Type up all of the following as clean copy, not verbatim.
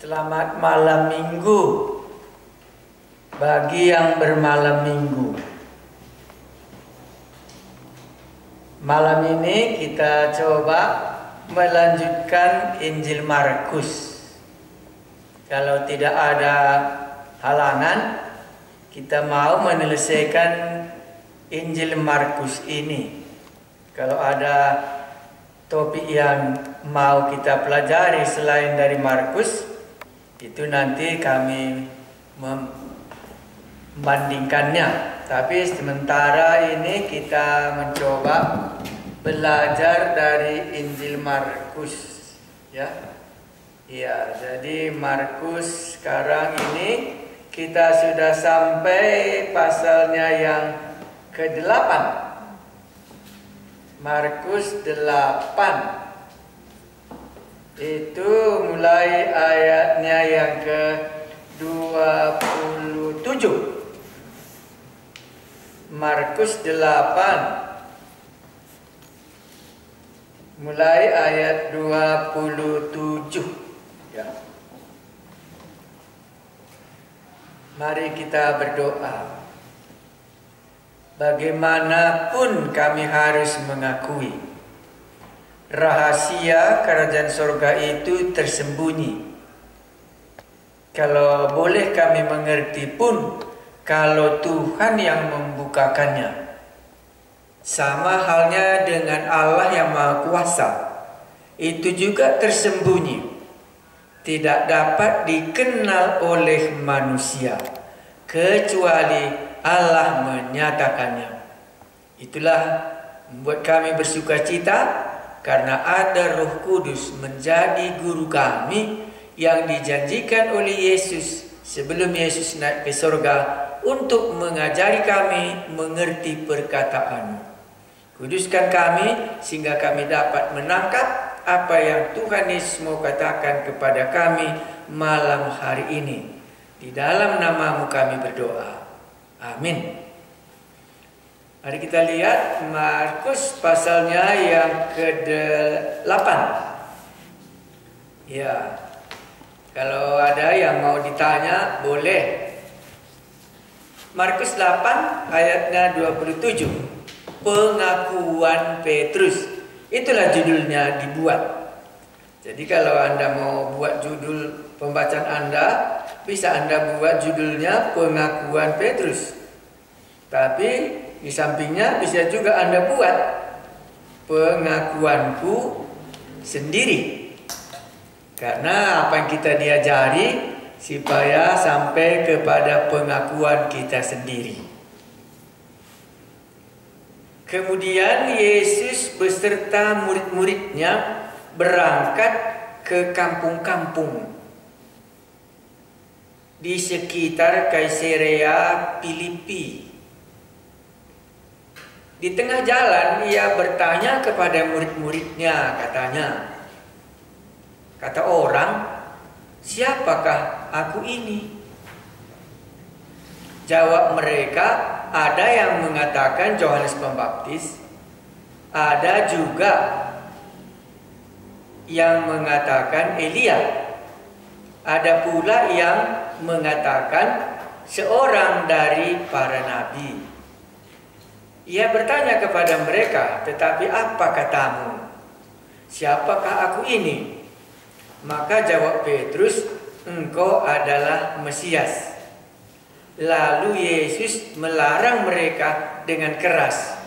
Selamat malam minggu bagi yang bermalam minggu. Malam ini kita coba melanjutkan Injil Markus. Kalau tidak ada halangan, kita mau menyelesaikan Injil Markus ini. Kalau ada topik yang mau kita pelajari selain dari Markus, itu nanti kami membandingkannya. Tapi sementara ini kita mencoba belajar dari Injil Markus, ya. Iya, jadi Markus sekarang ini kita sudah sampai pasalnya yang ke-8. Markus 8. Itu mulai ayatnya yang ke-27. Markus 8 mulai ayat 27, ya. Mari kita berdoa. Bagaimanapun kami harus mengakui, rahasia kerajaan sorga itu tersembunyi. Kalau boleh kami mengerti pun, kalau Tuhan yang membukakannya. Sama halnya dengan Allah yang Maha Kuasa, itu juga tersembunyi, tidak dapat dikenal oleh manusia, kecuali Allah menyatakannya. Itulah membuat kami bersukacita, karena ada Roh Kudus menjadi guru kami yang dijanjikan oleh Yesus sebelum Yesus naik ke surga untuk mengajari kami mengerti perkataan-Mu. Kuduskan kami sehingga kami dapat menangkap apa yang Tuhan Yesus mau katakan kepada kami malam hari ini. Di dalam nama-Mu kami berdoa. Amin. Mari kita lihat Markus pasalnya yang ke-8. Ya, kalau ada yang mau ditanya boleh. Markus 8 ayatnya 27. Pengakuan Petrus. Itulah judulnya dibuat. Jadi kalau Anda mau buat judul pembacaan Anda, bisa Anda buat judulnya Pengakuan Petrus. Tapi di sampingnya bisa juga Anda buat pengakuanku sendiri. Karena apa yang kita diajari supaya sampai kepada pengakuan kita sendiri. Kemudian Yesus beserta murid-muridnya berangkat ke kampung-kampung di sekitar Kaisarea Filipi. Di tengah jalan ia bertanya kepada murid-muridnya, katanya, kata orang, siapakah aku ini? Jawab mereka, ada yang mengatakan Yohanes Pembaptis, ada juga yang mengatakan Elia, ada pula yang mengatakan seorang dari para nabi. Ia bertanya kepada mereka, tetapi apa katamu? Siapakah aku ini? Maka jawab Petrus, engkau adalah Mesias. Lalu Yesus melarang mereka dengan keras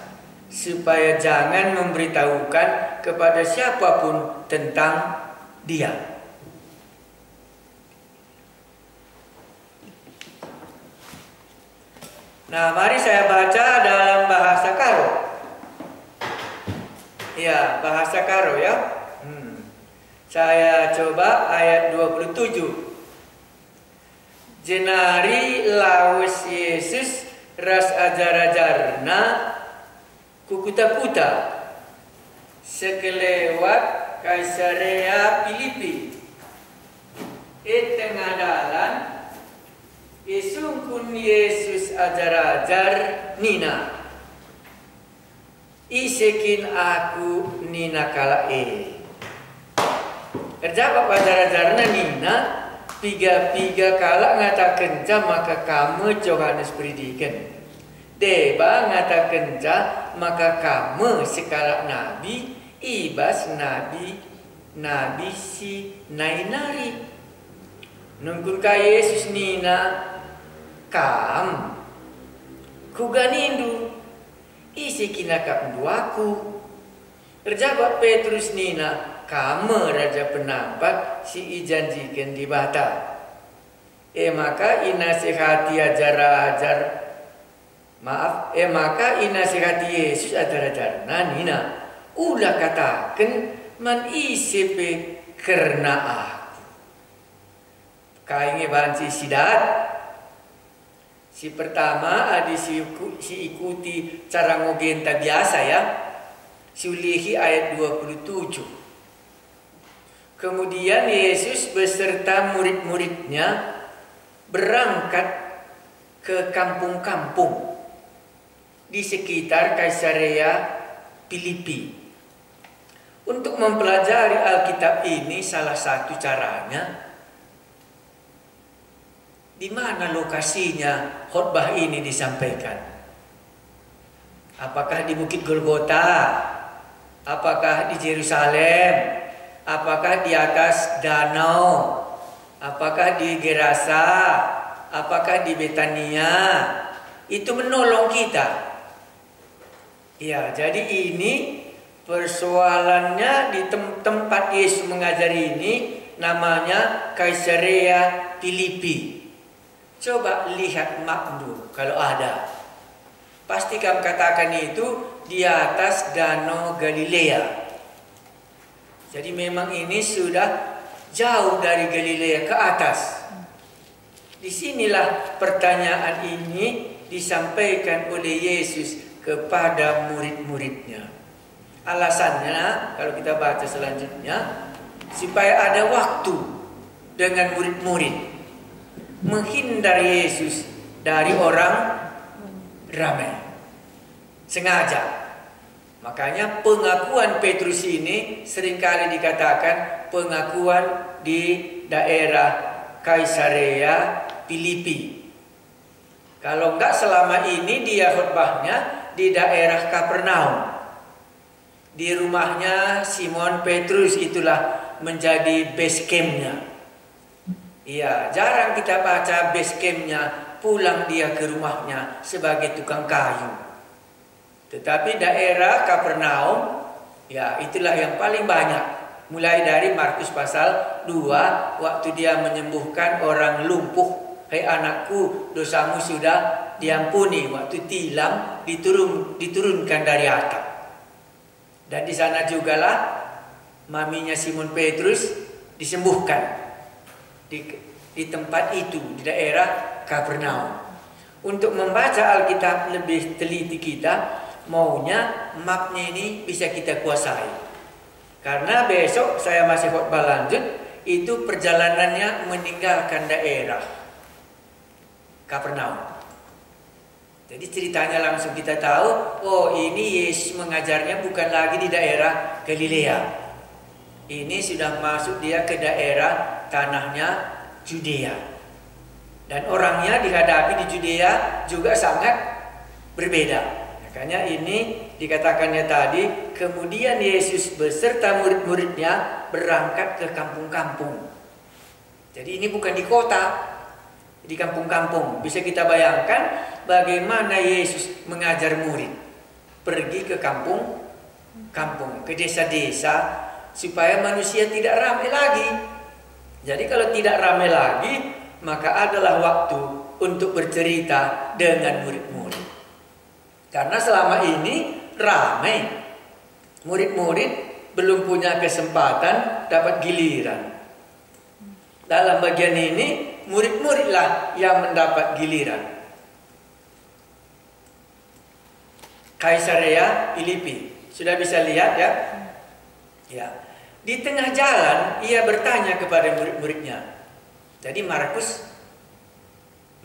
supaya jangan memberitahukan kepada siapapun tentang Dia. Nah, mari saya baca dalam bahasa Karo. Ya, bahasa Karo ya. Saya coba ayat 27. Jenari laus Yesus ras ajar-ajarna kukuta-kuta sekelewat Kaisarea Filipi. Tengah dalan isungkun Yesus ajar-ajar nina. Isekin aku nina kalae. Terjawab ajar-ajarna nina, piga-piga kalak ngatakan maka kamu Yohanes Predikan. Deba ngatakan maka kamu sekalak nabi ibas nabi si nainari. Nungkun ka Yesus nina kam kuganindu isi kinakap duaku. Terjawab Petrus nina kamu raja penampak si ijanjikan di bata. Maka inasihati maka inasihati Yesus ajar-ajar nina ulah katakan man isipe karena aku. Kainge banci sidat. Si pertama adi si ikuti cara ngogenta biasa ya. Si ulihi ayat 27. Kemudian Yesus beserta murid-muridnya berangkat ke kampung-kampung di sekitar Kaisarea Filipi. Untuk mempelajari Alkitab ini salah satu caranya di mana lokasinya khotbah ini disampaikan. Apakah di Bukit Golgota? Apakah di Yerusalem? Apakah di atas danau? Apakah di Gerasa? Apakah di Betania? Itu menolong kita. Ya, jadi ini persoalannya di tempat Yesus mengajari ini namanya Kaisarea Filipi. Coba lihat map dulu kalau ada. Pasti kamu katakan itu di atas Danau Galilea. Jadi memang ini sudah jauh dari Galilea ke atas. Disinilah pertanyaan ini disampaikan oleh Yesus kepada murid-muridnya. Alasannya kalau kita baca selanjutnya supaya ada waktu dengan murid-murid. Menghindar Yesus dari orang ramai. Sengaja. Makanya pengakuan Petrus ini seringkali dikatakan pengakuan di daerah Kaisarea Filipi. Kalau enggak selama ini dia khotbahnya di daerah Kapernaum. Di rumahnya Simon Petrus itulah menjadi base campnya. Iya, jarang kita baca base campnya, pulang dia ke rumahnya sebagai tukang kayu. Tetapi daerah Kapernaum, ya itulah yang paling banyak. Mulai dari Markus pasal 2, waktu dia menyembuhkan orang lumpuh. Hai anakku, dosamu sudah diampuni. Waktu tilam diturunkan dari atap. Dan di sana jugalah maminya Simon Petrus disembuhkan. Di tempat itu, di daerah Kapernaum. Untuk membaca Alkitab lebih teliti kita, maunya mapnya ini bisa kita kuasai. Karena besok saya masih khotbah lanjut, itu perjalanannya meninggalkan daerah Kapernaum. Jadi ceritanya langsung kita tahu, oh ini Yesus mengajarnya bukan lagi di daerah Galilea. Ini sudah masuk dia ke daerah tanahnya Judea. Dan orangnya dihadapi di Judea juga sangat berbeda. Makanya ini dikatakannya tadi, kemudian Yesus beserta murid-muridnya berangkat ke kampung-kampung. Jadi ini bukan di kota, di kampung-kampung. Bisa kita bayangkan bagaimana Yesus mengajar murid. Pergi ke kampung-kampung, ke desa-desa, supaya manusia tidak ramai lagi. Jadi kalau tidak ramai lagi, maka adalah waktu untuk bercerita dengan murid-murid. Karena selama ini ramai. Murid-murid belum punya kesempatan dapat giliran. Dalam bagian ini, murid-muridlah yang mendapat giliran. Kaisarea Filipi. Sudah bisa lihat ya? Ya. Di tengah jalan ia bertanya kepada murid-muridnya. Jadi Markus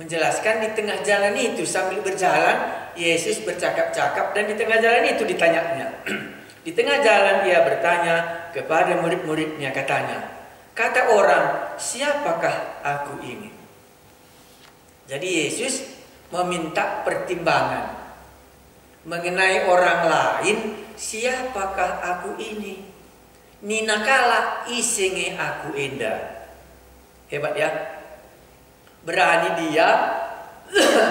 menjelaskan di tengah jalan itu sambil berjalan Yesus bercakap-cakap dan di tengah jalan itu ditanyanya. Di tengah jalan ia bertanya kepada murid-muridnya katanya, Kata orang, siapakah aku ini? Jadi Yesus meminta pertimbangan mengenai orang lain, siapakah aku ini? Ninakala isenge aku enda. Hebat ya. Berani dia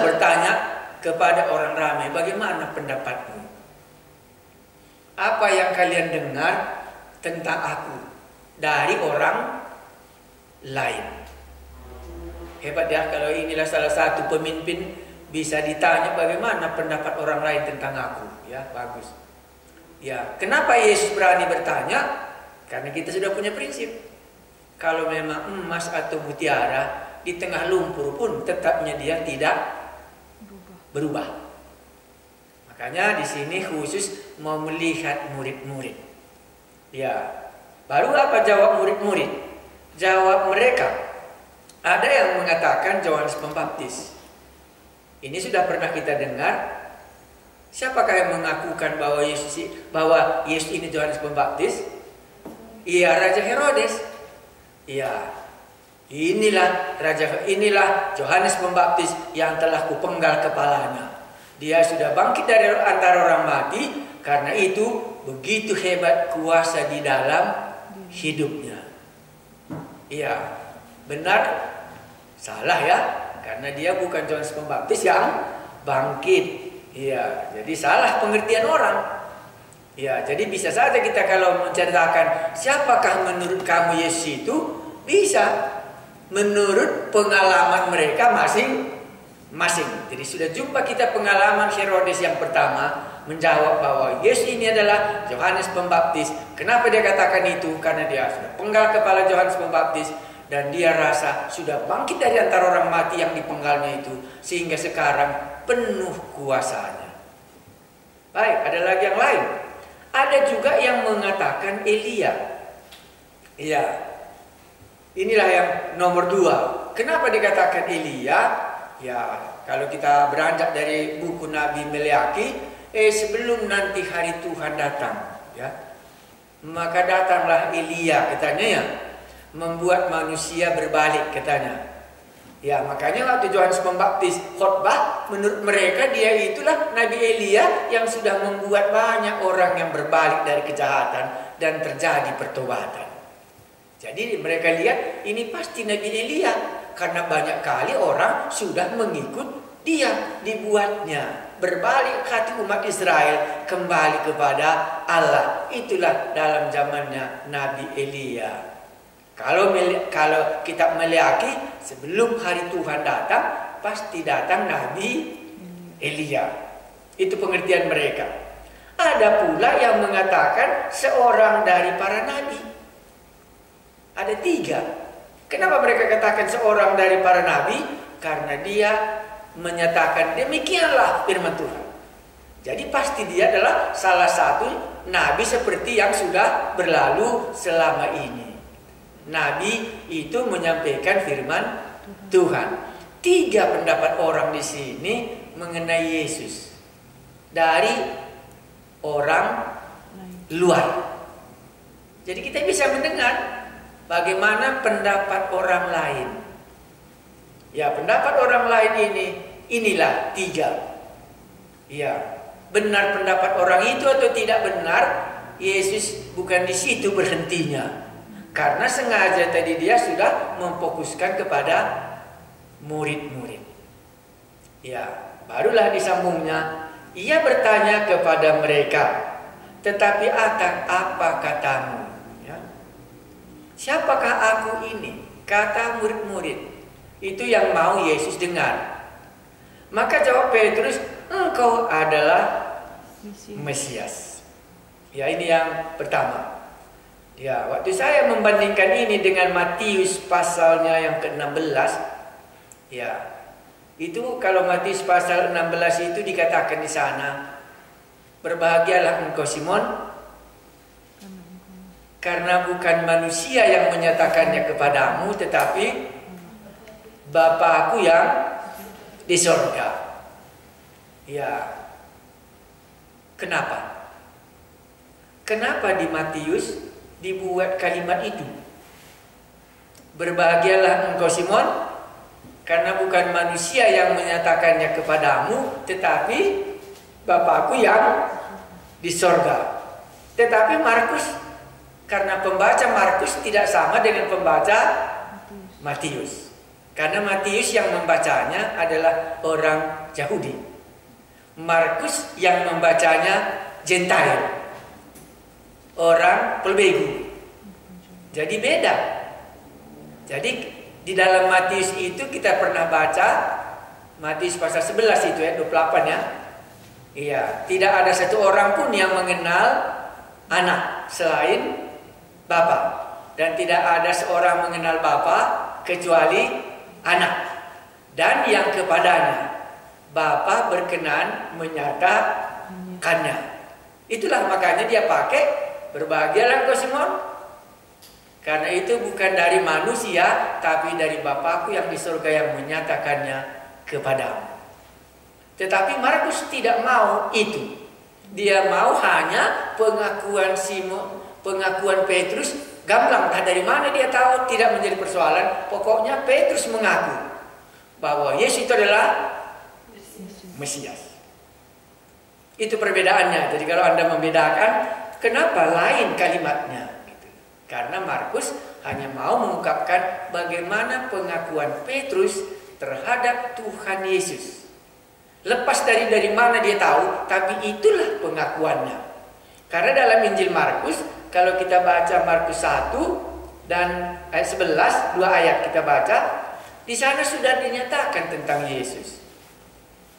bertanya kepada orang ramai, bagaimana pendapatmu? Apa yang kalian dengar tentang aku dari orang lain? Hebat ya, kalau inilah salah satu pemimpin bisa ditanya bagaimana pendapat orang lain tentang aku. Ya, bagus. Ya, kenapa Yesus berani bertanya? Karena kita sudah punya prinsip. Kalau memang emas atau mutiara di tengah lumpur pun tetapnya dia tidak berubah. Makanya di sini khusus mau melihat murid-murid. Ya, baru apa jawab murid-murid? Jawab mereka. Ada yang mengatakan Yohanes Pembaptis. Ini sudah pernah kita dengar. Siapakah yang mengakukan bahwa Yesus ini Yohanes Pembaptis? Iya, Raja Herodes. Iya. Inilah Yohanes Pembaptis yang telah kupenggal kepalanya. Dia sudah bangkit dari antara orang mati, karena itu begitu hebat kuasa di dalam hidupnya. Iya. Benar? Salah ya, karena dia bukan Yohanes Pembaptis yang bangkit. Iya, jadi salah pengertian orang. Ya, jadi bisa saja kita kalau menceritakan siapakah menurut kamu Yesus itu, bisa menurut pengalaman mereka masing-masing. Jadi sudah jumpa kita pengalaman Herodes yang pertama menjawab bahwa Yesus ini adalah Yohanes Pembaptis. Kenapa dia katakan itu? Karena dia sudah penggal kepala Yohanes Pembaptis. Dan dia rasa sudah bangkit dari antara orang mati yang dipenggalnya itu, sehingga sekarang penuh kuasanya. Baik, ada lagi yang lain. Ada juga yang mengatakan Elia. Iya, inilah yang nomor 2. Kenapa dikatakan Elia? Ya, kalau kita beranjak dari buku Nabi Meleaki, sebelum nanti hari Tuhan datang, ya, maka datanglah Elia, katanya ya, membuat manusia berbalik, katanya. Ya, makanya waktu Yohanes Pembaptis khotbah, menurut mereka dia itulah Nabi Elia yang sudah membuat banyak orang yang berbalik dari kejahatan dan terjadi pertobatan. Jadi mereka lihat ini pasti Nabi Elia, karena banyak kali orang sudah mengikut dia, dibuatnya berbalik hati umat Israel kembali kepada Allah. Itulah dalam zamannya Nabi Elia. Kalau kitab Meleaki, sebelum hari Tuhan datang, pasti datang Nabi Elia. Itu pengertian mereka. Ada pula yang mengatakan seorang dari para nabi. Ada 3. Kenapa mereka katakan seorang dari para nabi? Karena dia menyatakan demikianlah firman Tuhan. Jadi pasti dia adalah salah satu nabi seperti yang sudah berlalu selama ini. Nabi itu menyampaikan firman Tuhan. 3 pendapat orang di sini mengenai Yesus dari orang luar. Jadi kita bisa mendengar bagaimana pendapat orang lain. Ya, pendapat orang lain inilah 3. Ya, benar pendapat orang itu atau tidak benar, Yesus bukan di situ berhentinya. Karena sengaja tadi dia sudah memfokuskan kepada murid-murid. Ya, barulah disambungnya. Ia bertanya kepada mereka, tetapi apa katamu? Ya. Siapakah aku ini? Kata murid-murid. Itu yang mau Yesus dengar. Maka jawab Petrus, engkau adalah Mesias. Ya, ini yang pertama. Ya, waktu saya membandingkan ini dengan Matius pasalnya yang ke-16, ya, itu kalau Matius pasal 16 itu dikatakan di sana, berbahagialah engkau Simon, karena bukan manusia yang menyatakannya kepadamu, tetapi Bapa-Ku yang di sorga. Ya, kenapa? Kenapa di Matius dibuat kalimat itu? Berbahagialah engkau Simon, karena bukan manusia yang menyatakannya kepadamu, tetapi Bapakku yang di sorga. Tetapi Markus, karena pembaca Markus tidak sama dengan pembaca Matius. Karena Matius yang membacanya adalah orang Yahudi. Markus yang membacanya Gentile, orang pelbegu. Jadi beda. Jadi di dalam Matius itu kita pernah baca Matius pasal 11 itu ya, 28 ya. Iya, tidak ada satu orang pun yang mengenal anak selain Bapa, dan tidak ada seorang mengenal Bapa kecuali anak, dan yang kepadanya Bapa berkenan menyatakannya. Itulah makanya dia pakai berbahagialah engkau Simon, karena itu bukan dari manusia, tapi dari Bapakku yang di surga yang menyatakannya kepadamu. Tetapi Markus tidak mau itu. Dia mau hanya pengakuan Simon, pengakuan Petrus. Gamblang, dari mana dia tahu, tidak menjadi persoalan. Pokoknya Petrus mengaku bahwa Yesus itu adalah Mesias. Itu perbedaannya. Jadi kalau Anda membedakan, kenapa lain kalimatnya? Karena Markus hanya mau mengungkapkan bagaimana pengakuan Petrus terhadap Tuhan Yesus. Lepas dari mana dia tahu, tapi itulah pengakuannya. Karena dalam Injil Markus, kalau kita baca Markus 1 dan ayat 11, 2 ayat kita baca, di sana sudah dinyatakan tentang Yesus.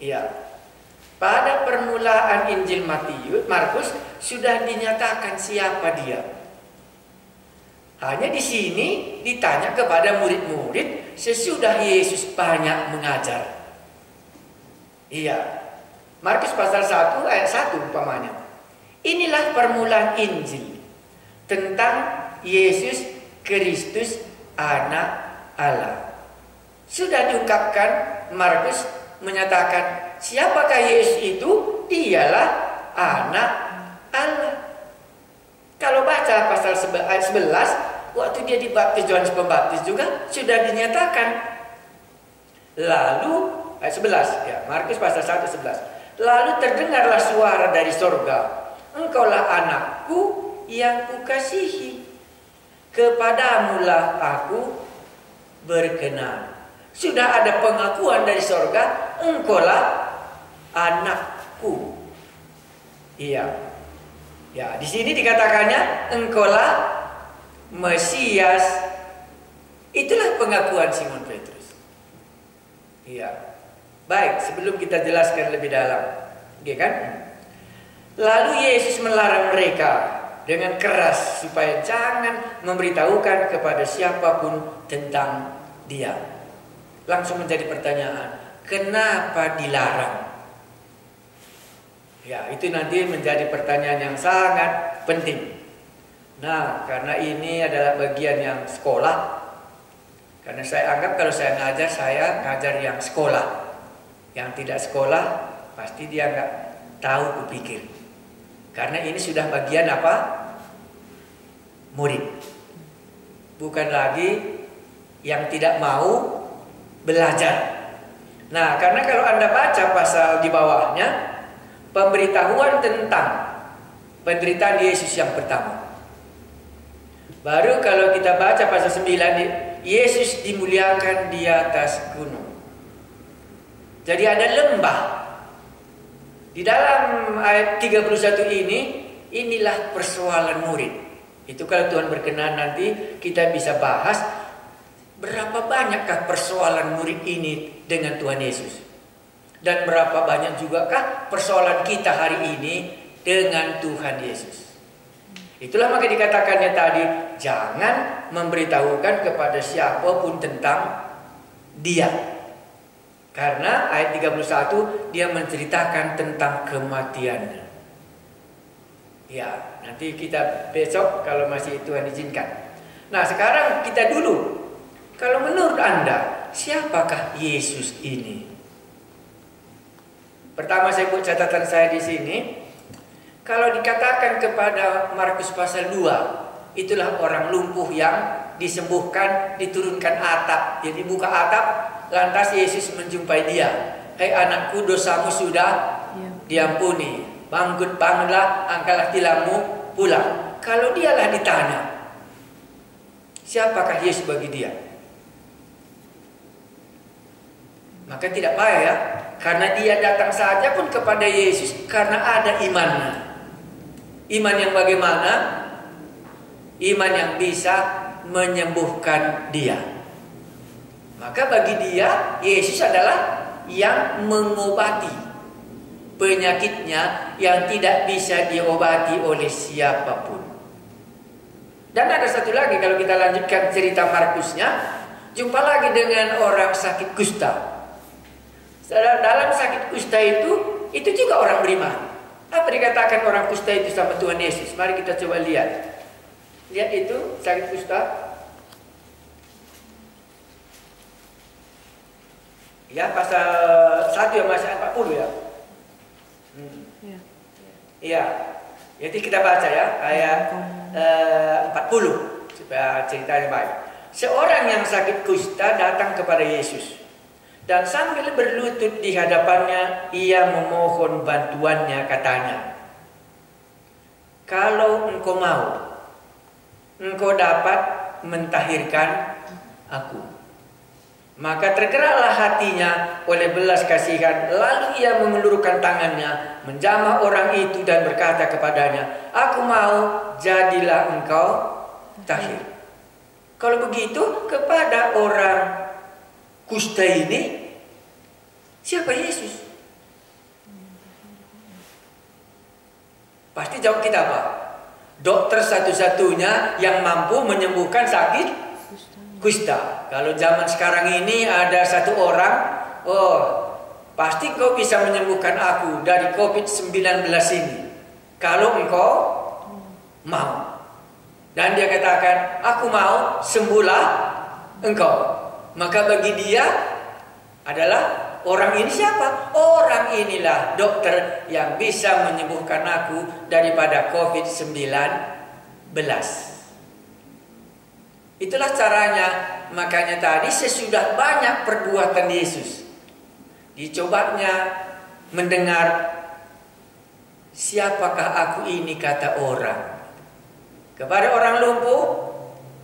Iya. Pada permulaan Injil Markus sudah dinyatakan siapa dia. Hanya di sini ditanya kepada murid-murid sesudah Yesus banyak mengajar. Iya. Markus pasal 1 ayat 1 umpamanya. Inilah permulaan Injil tentang Yesus Kristus anak Allah. Sudah diungkapkan, Markus menyatakan siapakah Yesus itu? Dialah anak Allah. Kalau baca pasal ayat 11, waktu dia dibaptis Yohanes Pembaptis juga sudah dinyatakan. Lalu ayat 11 ya, Markus pasal 1 11. Lalu terdengarlah suara dari sorga, engkaulah anakku yang kukasihi, kepadamulah aku berkenan. Sudah ada pengakuan dari sorga, engkaulah anakku. Iya. Ya, di sini dikatakannya engkaulah Mesias. Itulah pengakuan Simon Petrus. Iya. Baik, sebelum kita jelaskan lebih dalam, oke kan? Lalu Yesus melarang mereka dengan keras supaya jangan memberitahukan kepada siapapun tentang Dia. Langsung menjadi pertanyaan, kenapa dilarang? Ya, itu nanti menjadi pertanyaan yang sangat penting. Nah, karena ini adalah bagian yang sekolah. Karena saya anggap kalau saya ngajar yang sekolah. Yang tidak sekolah, pasti dia nggak tahu kupikir. Karena ini sudah bagian apa? Murid. Bukan lagi yang tidak mau belajar. Nah, karena kalau Anda baca pasal di bawahnya, pemberitahuan tentang penderitaan Yesus yang pertama. Baru kalau kita baca pasal 9, Yesus dimuliakan di atas gunung. Jadi ada lembah. Di dalam ayat 31 ini, inilah persoalan murid. Itu kalau Tuhan berkenan nanti kita bisa bahas berapa banyakkah persoalan murid ini dengan Tuhan Yesus. Dan berapa banyak jugakah persoalan kita hari ini dengan Tuhan Yesus. Itulah maka dikatakannya tadi, jangan memberitahukan kepada siapapun tentang Dia. Karena ayat 31 dia menceritakan tentang kematiannya. Ya, nanti kita besok kalau masih Tuhan izinkan. Nah, sekarang kita dulu. Kalau menurut Anda, siapakah Yesus ini? Pertama saya buat catatan saya di sini. Kalau dikatakan kepada Markus pasal 2, itulah orang lumpuh yang disembuhkan, diturunkan atap. Jadi buka atap, lantas Yesus menjumpai dia. Hei anakku, dosamu sudah diampuni. Bangunlah, angkatlah tilammu, pulang. Kalau dialah ditanya, siapakah Yesus bagi dia? Maka tidak payah ya, karena dia datang saja pun kepada Yesus karena ada imannya. Iman yang bagaimana? Iman yang bisa menyembuhkan dia. Maka bagi dia, Yesus adalah yang mengobati penyakitnya yang tidak bisa diobati oleh siapapun. Dan ada satu lagi, kalau kita lanjutkan cerita Markusnya, jumpa lagi dengan orang sakit kusta. Dalam sakit kusta itu juga orang beriman. Apa dikatakan orang kusta itu sama Tuhan Yesus? Mari kita coba lihat. Lihat itu sakit kusta. Ya, pasal 1 ya, masih 40 ya. Iya. Jadi kita baca ya ayat 40 supaya ceritanya baik. Seorang yang sakit kusta datang kepada Yesus. Dan sambil berlutut di hadapannya, ia memohon bantuannya, katanya, "Kalau engkau mau, engkau dapat mentahirkan aku." Maka tergeraklah hatinya oleh belas kasihan. Lalu ia mengulurkan tangannya, menjamah orang itu dan berkata kepadanya, "Aku mau, jadilah engkau tahir." Kalau begitu, kepada orang kusta ini, siapa Yesus? Pasti jawab kita apa? Dokter satu-satunya yang mampu menyembuhkan sakit kusta. Kalau zaman sekarang ini ada satu orang, oh pasti kau bisa menyembuhkan aku dari COVID-19 ini, kalau engkau mau. Dan dia katakan, "Aku mau, sembuhlah engkau." Maka bagi dia adalah orang ini siapa? Orang inilah dokter yang bisa menyembuhkan aku daripada COVID-19. Itulah caranya. Makanya tadi sesudah banyak perbuatan Yesus, dicobanya mendengar, "Siapakah aku ini?" kata orang. Kepada orang lumpuh,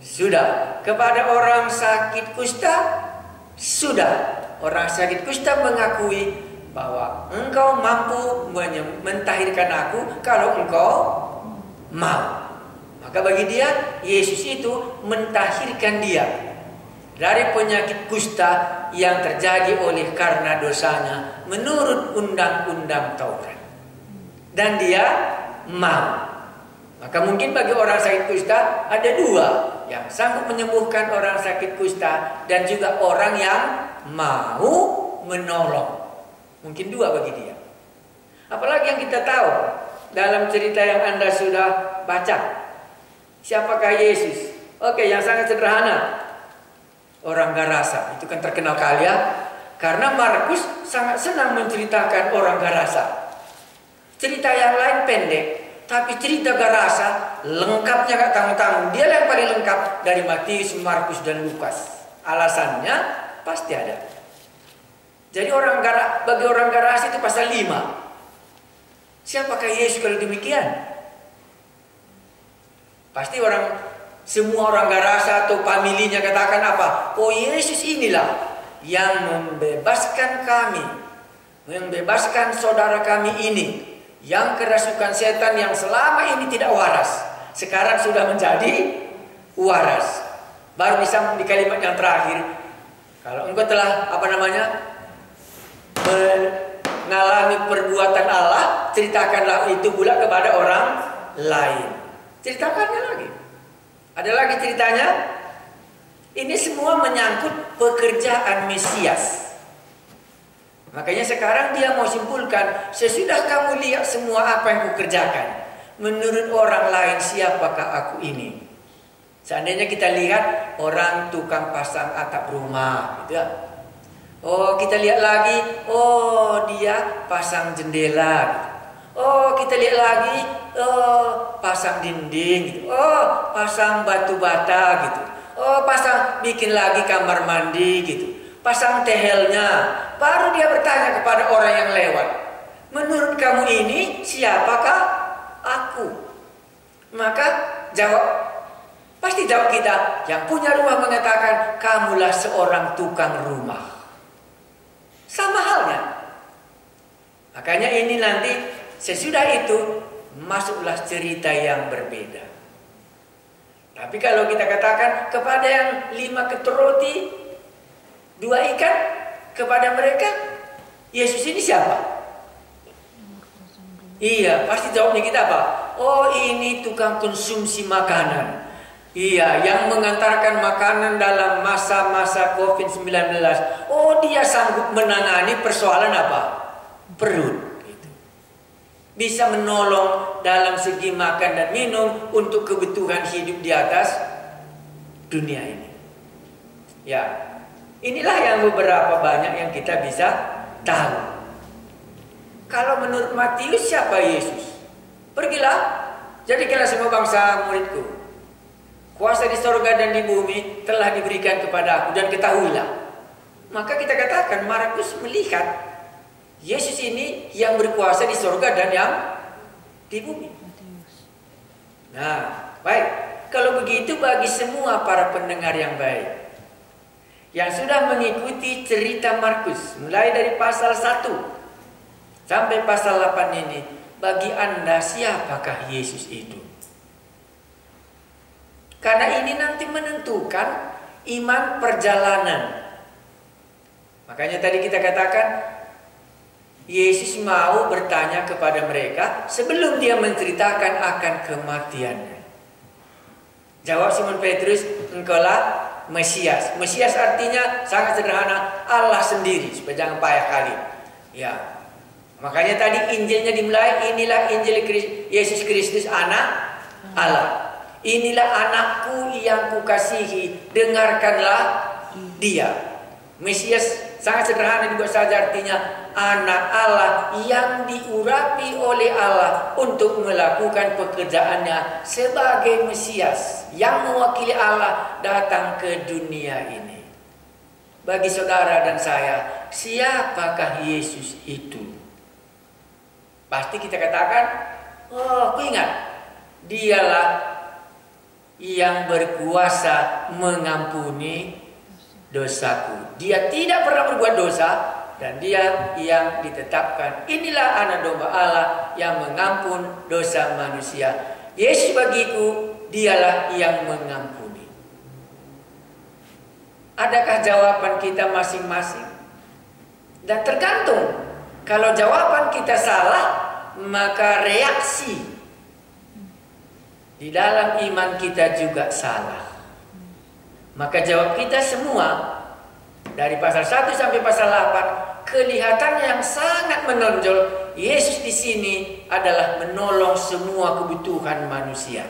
sudah. Kepada orang sakit kusta, sudah. Orang sakit kusta mengakui bahwa engkau mampu mentahirkan aku kalau engkau mau. Maka bagi dia, Yesus itu mentahirkan dia dari penyakit kusta yang terjadi oleh karena dosanya menurut undang-undang Taurat. Dan dia mau. Maka mungkin bagi orang sakit kusta ada dua, yang sanggup menyembuhkan orang sakit kusta dan juga orang yang mau menolong. Mungkin dua bagi dia. Apalagi yang kita tahu dalam cerita yang Anda sudah baca. Siapakah Yesus? Oke, yang sangat sederhana. Orang Gerasa, itu kan terkenal kali ya. Karena Markus sangat senang menceritakan orang Gerasa. Cerita yang lain pendek, tapi cerita Gerasa lengkapnya gak tanggung-tanggung. Dia yang paling lengkap dari Matius, Markus, dan Lukas. Alasannya pasti ada. Jadi bagi orang Gerasa itu pasal 5. Siapakah Yesus kalau demikian? Pasti semua orang Gerasa atau familinya katakan apa? "Oh, Yesus inilah yang membebaskan kami, membebaskan saudara kami ini, yang kerasukan setan yang selama ini tidak waras, sekarang sudah menjadi waras." Baru bisa di kalimat yang terakhir, kalau engkau telah mengalami perbuatan Allah, ceritakanlah itu pula kepada orang lain. Ceritakannya lagi. Ada lagi ceritanya. Ini semua menyangkut pekerjaan Mesias. Makanya sekarang dia mau simpulkan, sesudah kamu lihat semua apa yang kukerjakan, menurut orang lain siapakah aku ini? Seandainya kita lihat orang tukang pasang atap rumah, gitu ya. Oh, kita lihat lagi, oh dia pasang jendela, gitu. Oh, kita lihat lagi, oh pasang dinding gitu. Oh, pasang batu bata gitu. Oh, bikin lagi kamar mandi gitu. Pasang tehelnya. Baru dia bertanya kepada orang yang lewat. Menurut kamu ini siapakah aku? Maka pasti jawab kita. Yang punya rumah mengatakan, kamulah seorang tukang rumah. Sama halnya. Makanya ini nanti sesudah itu masuklah cerita yang berbeda. Tapi kalau kita katakan kepada yang 5 ketur roti, 2 ikan, kepada mereka, Yesus ini siapa? Iya, pasti jawabnya kita apa? Oh, ini tukang konsumsi makanan. Iya, yang mengantarkan makanan dalam masa-masa COVID-19. Oh, dia sanggup menangani persoalan apa? Perut. Bisa menolong dalam segi makan dan minum untuk kebutuhan hidup di atas dunia ini. Ya, inilah yang beberapa banyak yang kita bisa tahu. Kalau menurut Matius siapa Yesus? Pergilah, jadikanlah semua bangsa muridku. Kuasa di sorga dan di bumi telah diberikan kepada aku, dan ketahuilah. Maka kita katakan Markus melihat Yesus ini yang berkuasa di surga dan yang di bumi. Nah, baik. Kalau begitu bagi semua para pendengar yang baik, yang sudah mengikuti cerita Markus, mulai dari pasal 1 sampai pasal 8 ini, bagi Anda siapakah Yesus itu? Karena ini nanti menentukan iman perjalanan. Makanya tadi kita katakan, Yesus mau bertanya kepada mereka sebelum dia menceritakan akan kematiannya. Jawab Simon Petrus, engkaulah Mesias. Mesias artinya sangat sederhana, Allah sendiri, supaya jangan payah kali. Ya, makanya tadi Injilnya dimulai, inilah Injil Yesus Kristus anak Allah. Inilah anakku yang kukasihi, dengarkanlah dia. Mesias sangat sederhana dibuat saja, artinya anak Allah yang diurapi oleh Allah untuk melakukan pekerjaannya sebagai Mesias yang mewakili Allah datang ke dunia ini. Bagi saudara dan saya, siapakah Yesus itu? Pasti kita katakan, oh, aku ingat, dialah yang berkuasa mengampuni dosaku. Dia tidak pernah berbuat dosa, dan dia yang ditetapkan, inilah anak domba Allah yang mengampun dosa manusia. Yesus bagiku, dialah yang mengampuni. Adakah jawaban kita masing-masing? Dan tergantung, kalau jawaban kita salah, maka reaksi di dalam iman kita juga salah. Maka jawab kita semua dari pasal 1 sampai pasal 8 kelihatannya yang sangat menonjol. Yesus di sini adalah menolong semua kebutuhan manusia.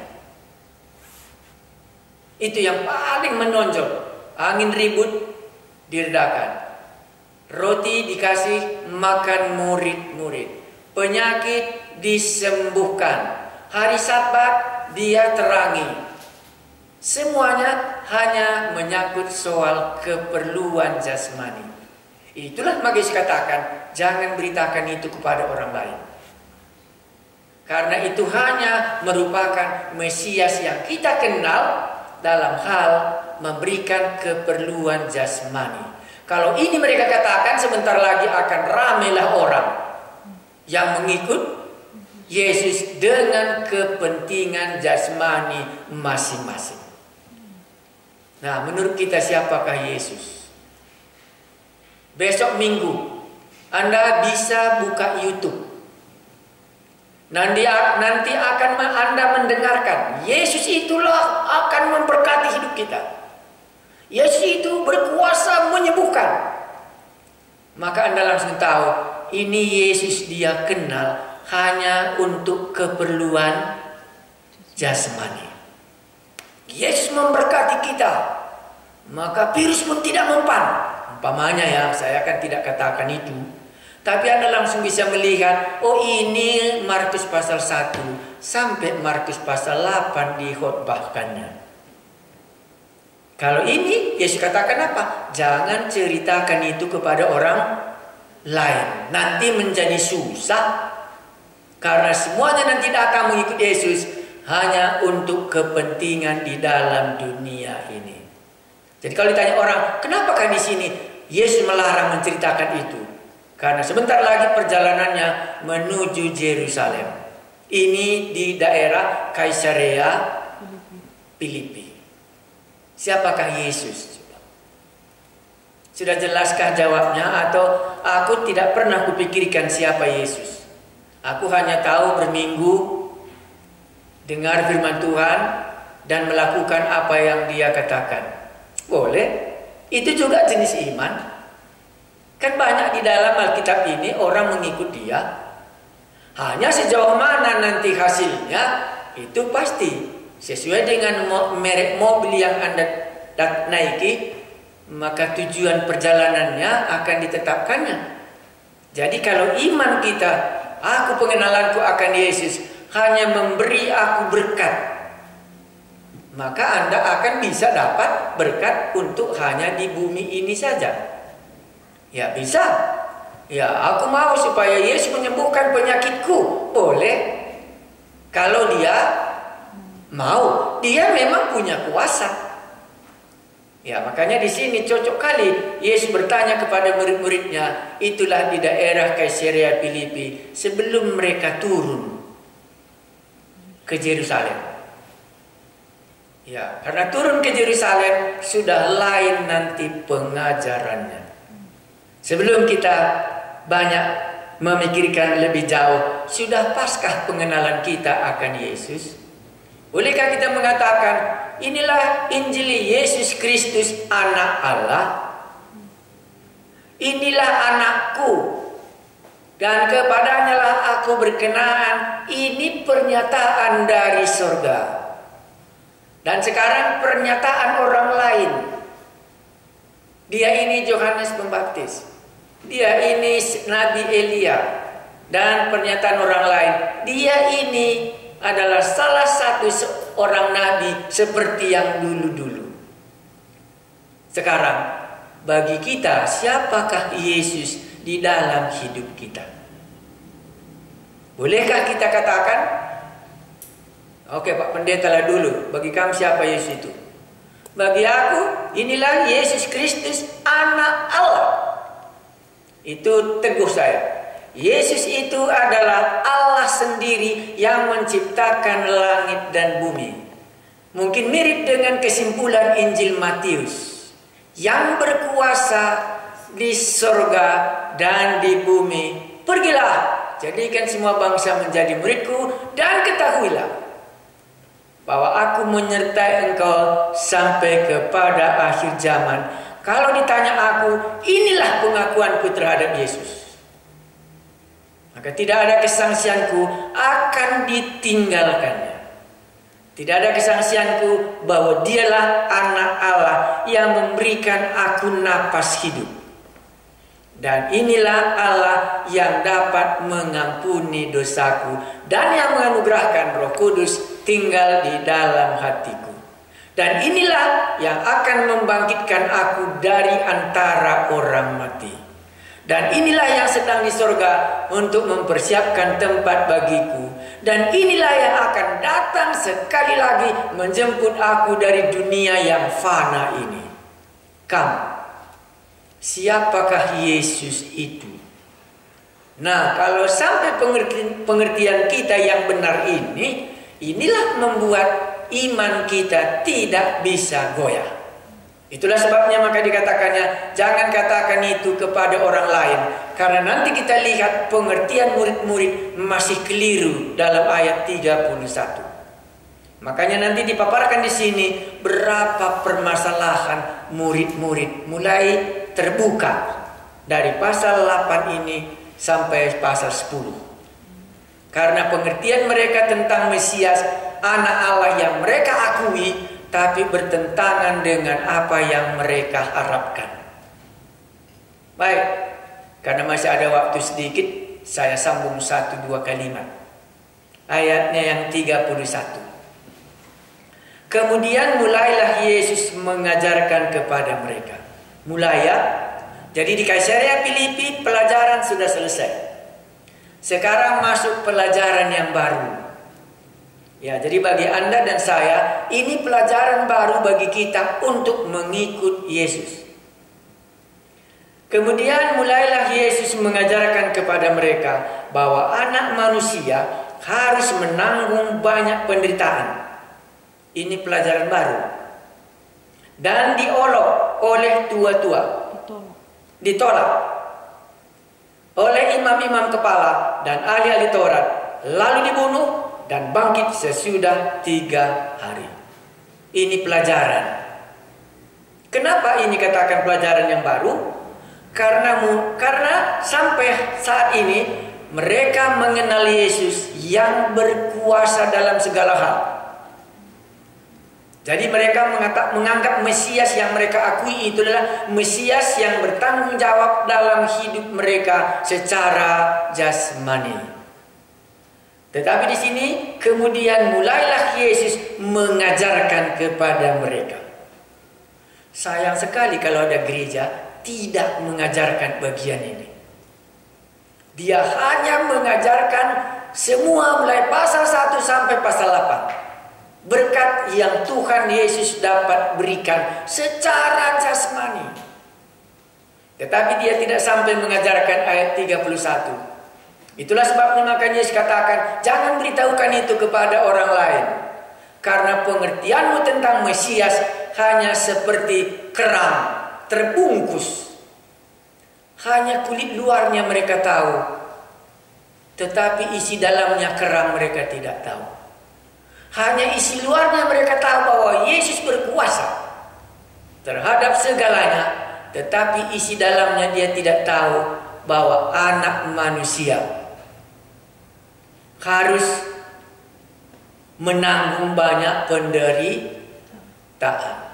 Itu yang paling menonjol. Angin ribut diredakan, roti dikasih makan murid-murid, penyakit disembuhkan, hari Sabat dia terangi. Semuanya hanya menyangkut soal keperluan jasmani. Itulah maka Yesus katakan, jangan beritakan itu kepada orang lain. Karena itu hanya merupakan Mesias yang kita kenal dalam hal memberikan keperluan jasmani. Kalau ini mereka katakan, sebentar lagi akan ramailah orang yang mengikut Yesus dengan kepentingan jasmani masing-masing. Nah, menurut kita siapakah Yesus? Besok Minggu Anda bisa buka YouTube. Nanti akan Anda mendengarkan, Yesus itulah akan memberkati hidup kita. Yesus itu berkuasa menyembuhkan. Maka Anda langsung tahu, ini Yesus dia kenal hanya untuk keperluan jasmani. Yesus memberkati kita, maka virus pun tidak mempan. Umpamanya ya, saya kan tidak katakan itu, tapi Anda langsung bisa melihat, oh ini Markus pasal 1 sampai Markus pasal 8 dikhotbahkannya. Kalau ini Yesus katakan apa? Jangan ceritakan itu kepada orang lain. Nanti menjadi susah. Karena semuanya nanti datang mengikut Yesus hanya untuk kepentingan di dalam dunia ini. Jadi kalau ditanya orang, kenapakah di sini Yesus melarang menceritakan itu? Karena sebentar lagi perjalanannya menuju Yerusalem. Ini di daerah Kaisarea Filipi. Siapakah Yesus? Sudah jelaskah jawabnya? Atau aku tidak pernah kupikirkan siapa Yesus? Aku hanya tahu berminggu, dengar firman Tuhan, dan melakukan apa yang Dia katakan. Boleh. Itu juga jenis iman. Kan banyak di dalam Alkitab ini orang mengikut Dia. Hanya sejauh mana nanti hasilnya, itu pasti sesuai dengan merek mobil yang Anda naiki, maka tujuan perjalanannya akan ditetapkannya. Jadi kalau iman kita, aku pengenalanku akan Yesus, hanya memberi aku berkat, maka Anda akan bisa dapat berkat untuk hanya di bumi ini saja. Ya bisa. Ya aku mau supaya Yesus menyembuhkan penyakitku. Boleh. Kalau Dia mau, Dia memang punya kuasa. Ya makanya di sini cocok kali Yesus bertanya kepada murid-muridnya. Itulah di daerah Kaisarea Filipi sebelum mereka turun ke Yerusalem. Ya, karena turun ke Yerusalem sudah lain nanti pengajarannya. Sebelum kita banyak memikirkan lebih jauh, sudah paskah pengenalan kita akan Yesus? Bolehkah kita mengatakan, inilah Injil Yesus Kristus anak Allah? Inilah anakku, dan kepadanya lah aku berkenan. Ini pernyataan dari surga. Dan sekarang pernyataan orang lain. Dia ini Yohanes Pembaptis. Dia ini Nabi Elia. Dan pernyataan orang lain, dia ini adalah salah satu seorang nabi seperti yang dulu-dulu. Sekarang, bagi kita, siapakah Yesus di dalam hidup kita? Bolehkah kita katakan, oke Pak Pendeta lah dulu, bagi kamu siapa Yesus itu? Bagi aku, inilah Yesus Kristus anak Allah. Itu teguh saya. Yesus itu adalah Allah sendiri yang menciptakan langit dan bumi. Mungkin mirip dengan kesimpulan Injil Matius. Yang berkuasa di surga dan di bumi. Pergilah, jadikan semua bangsa menjadi muridku, dan ketahuilah bahwa aku menyertai engkau sampai kepada akhir zaman. Kalau ditanya aku, inilah pengakuanku terhadap Yesus. Maka tidak ada kesangsianku akan ditinggalkannya. Tidak ada kesangsianku bahwa dialah anak Allah yang memberikan aku napas hidup. Dan inilah Allah yang dapat mengampuni dosaku dan yang menganugerahkan Roh Kudus tinggal di dalam hatiku. Dan inilah yang akan membangkitkan aku dari antara orang mati. Dan inilah yang sedang di sorga untuk mempersiapkan tempat bagiku. Dan inilah yang akan datang sekali lagi menjemput aku dari dunia yang fana ini. Kamu, siapakah Yesus itu? Nah, kalau sampai pengertian kita yang benar ini, inilah membuat iman kita tidak bisa goyah. Itulah sebabnya maka dikatakannya, jangan katakan itu kepada orang lain. Karena nanti kita lihat pengertian murid-murid masih keliru dalam ayat 31. Makanya nanti dipaparkan di sini berapa permasalahan murid-murid mulai terbuka dari pasal 8 ini sampai pasal 10. Karena pengertian mereka tentang Mesias, anak Allah yang mereka akui, tapi bertentangan dengan apa yang mereka harapkan. Baik, karena masih ada waktu sedikit, saya sambung 1-2 kalimat. Ayatnya yang 31. Kemudian mulailah Yesus mengajarkan kepada mereka. Mulai ya. Jadi di Kaisarea Filipi pelajaran sudah selesai. Sekarang masuk pelajaran yang baru. Ya, jadi bagi Anda dan saya, ini pelajaran baru bagi kita untuk mengikut Yesus. Kemudian mulailah Yesus mengajarkan kepada mereka bahwa anak manusia harus menanggung banyak penderitaan. Ini pelajaran baru. Dan diolok oleh tua-tua. Ditolak oleh imam-imam kepala dan ahli-ahli Taurat. Lalu dibunuh dan bangkit sesudah 3 hari. Ini pelajaran. Kenapa ini katakan pelajaran yang baru? Karena sampai saat ini mereka mengenal Yesus yang berkuasa dalam segala hal. Jadi mereka menganggap Mesias yang mereka akui itu adalah Mesias yang bertanggung jawab dalam hidup mereka secara jasmani. Tetapi di sini kemudian mulailah Yesus mengajarkan kepada mereka. Sayang sekali kalau ada gereja tidak mengajarkan bagian ini. Dia hanya mengajarkan semua mulai pasal 1 sampai pasal 8. Berkat yang Tuhan Yesus dapat berikan secara jasmani. Tetapi dia tidak sampai mengajarkan ayat 31. Itulah sebabnya makanya Yesus katakan, jangan beritahukan itu kepada orang lain. Karena pengertianmu tentang Mesias hanya seperti kerang terbungkus. Hanya kulit luarnya mereka tahu, tetapi isi dalamnya kerang mereka tidak tahu. Hanya isi luarnya mereka tahu bahwa Yesus berkuasa terhadap segalanya, tetapi isi dalamnya dia tidak tahu bahwa anak manusia harus menanggung banyak penderitaan.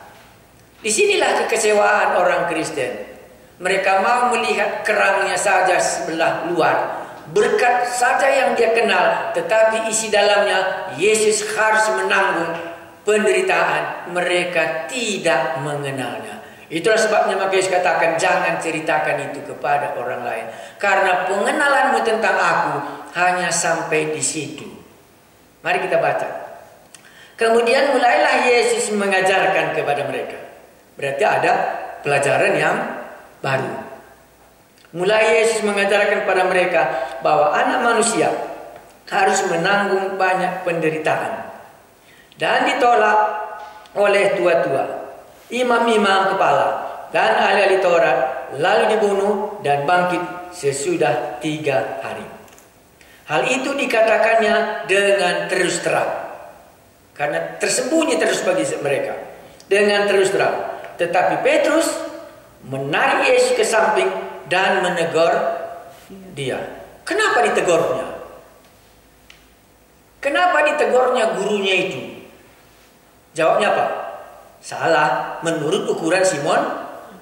Disinilah kekecewaan orang Kristen. Mereka mau melihat kerangnya saja sebelah luar, berkat saja yang dia kenal, tetapi isi dalamnya Yesus harus menanggung penderitaan. Mereka tidak mengenalnya. Itulah sebabnya maka Yesus katakan, jangan ceritakan itu kepada orang lain, karena pengenalanmu tentang aku hanya sampai di situ. Mari kita baca. Kemudian mulailah Yesus mengajarkan kepada mereka. Berarti ada pelajaran yang baru. Mulai Yesus mengajarkan kepada mereka bahwa anak manusia harus menanggung banyak penderitaan dan ditolak oleh tua-tua, imam-imam kepala dan ahli-ahli Taurat, lalu dibunuh dan bangkit sesudah 3 hari. Hal itu dikatakannya dengan terus terang, karena tersembunyi terus bagi mereka, dengan terus terang. Tetapi Petrus menarik Yesus ke samping dan menegur dia. Kenapa ditegurnya? Kenapa ditegurnya gurunya itu? Jawabnya apa? Salah menurut ukuran Simon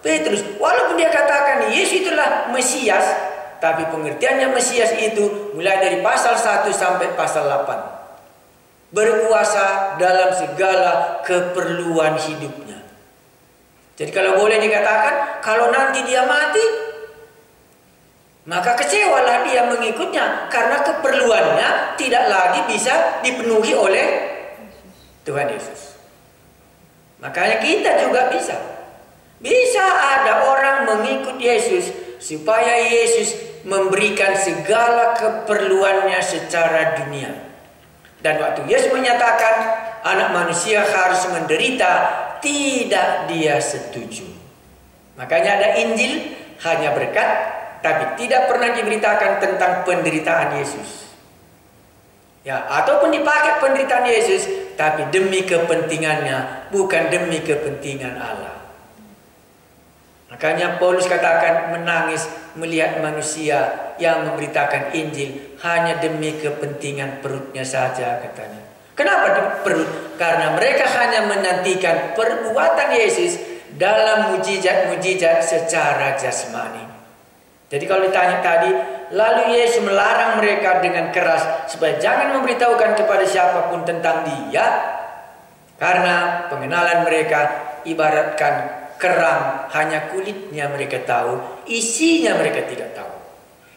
Petrus. Walaupun dia katakan Yesus itulah Mesias, tapi pengertiannya Mesias itu mulai dari pasal 1 sampai pasal 8. Berkuasa dalam segala keperluan hidupnya. Jadi kalau boleh dikatakan, kalau nanti dia mati, maka kecewalah dia mengikutnya, karena keperluannya tidak lagi bisa dipenuhi oleh Tuhan Yesus. Makanya kita juga bisa ada orang mengikut Yesus supaya Yesus memberikan segala keperluannya secara dunia. Dan waktu Yesus menyatakan anak manusia harus menderita, tidak dia setuju. Makanya ada Injil hanya berkat, tapi tidak pernah diberitakan tentang penderitaan Yesus. Ya, ataupun dipakai penderitaan Yesus, tapi demi kepentingannya, bukan demi kepentingan Allah. Makanya Paulus katakan menangis melihat manusia yang memberitakan Injil hanya demi kepentingan perutnya saja, katanya. Kenapa perut? Karena mereka hanya menantikan perbuatan Yesus dalam mujizat-mujizat secara jasmani. Jadi kalau ditanya tadi, lalu Yesus melarang mereka dengan keras supaya jangan memberitahukan kepada siapapun tentang dia. Karena pengenalan mereka ibaratkan kerang, hanya kulitnya mereka tahu, isinya mereka tidak tahu.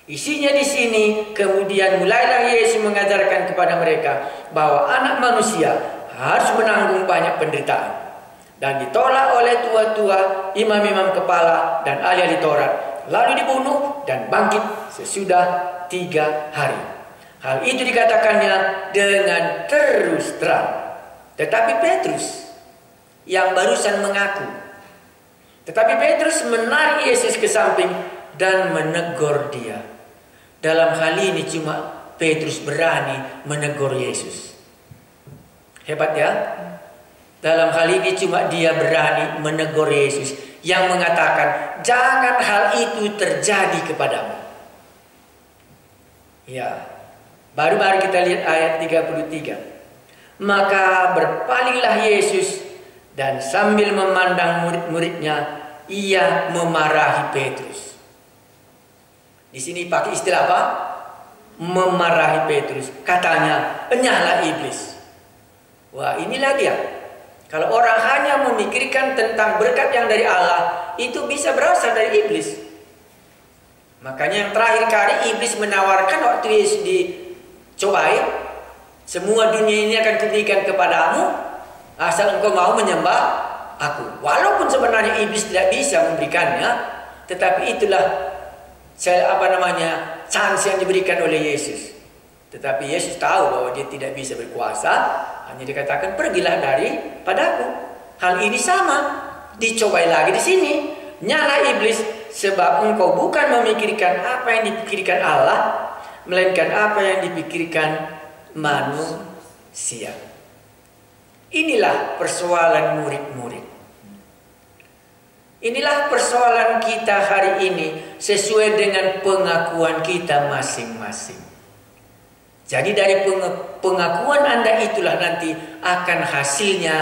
Isinya di sini, kemudian mulailah Yesus mengajarkan kepada mereka bahwa anak manusia harus menanggung banyak penderitaan dan ditolak oleh tua-tua, imam-imam kepala dan ahli-ahli Taurat, lalu dibunuh dan bangkit sesudah 3 hari. Hal itu dikatakannya dengan terus terang. Tetapi Petrus yang barusan mengaku, tetapi Petrus menarik Yesus ke samping dan menegur dia. Dalam hal ini cuma Petrus berani menegur Yesus. Hebat ya? Dalam hal ini cuma dia berani menegur Yesus yang mengatakan, jangan hal itu terjadi kepadamu. Ya, baru-baru kita lihat ayat 33. Maka berpalinglah Yesus dan sambil memandang murid-muridnya, ia memarahi Petrus. Di sini pakai istilah apa? Memarahi Petrus. Katanya, enyahlah iblis. Wah, inilah dia. Kalau orang hanya memikirkan tentang berkat yang dari Allah, itu bisa berasal dari iblis. Makanya yang terakhir kali iblis menawarkan waktu Yesus dicobai, semua dunia ini akan kuberikan kepadamu, asal engkau mau menyembah aku. Walaupun sebenarnya iblis tidak bisa memberikannya, tetapi itulah chance yang diberikan oleh Yesus. Tetapi Yesus tahu bahwa dia tidak bisa berkuasa, hanya dikatakan pergilah daripadaku. Hal ini sama, dicobai lagi di sini. Nyala iblis, sebab engkau bukan memikirkan apa yang dipikirkan Allah, melainkan apa yang dipikirkan manusia. Inilah persoalan murid-murid. Inilah persoalan kita hari ini sesuai dengan pengakuan kita masing-masing. Jadi dari pengakuan Anda itulah nanti akan hasilnya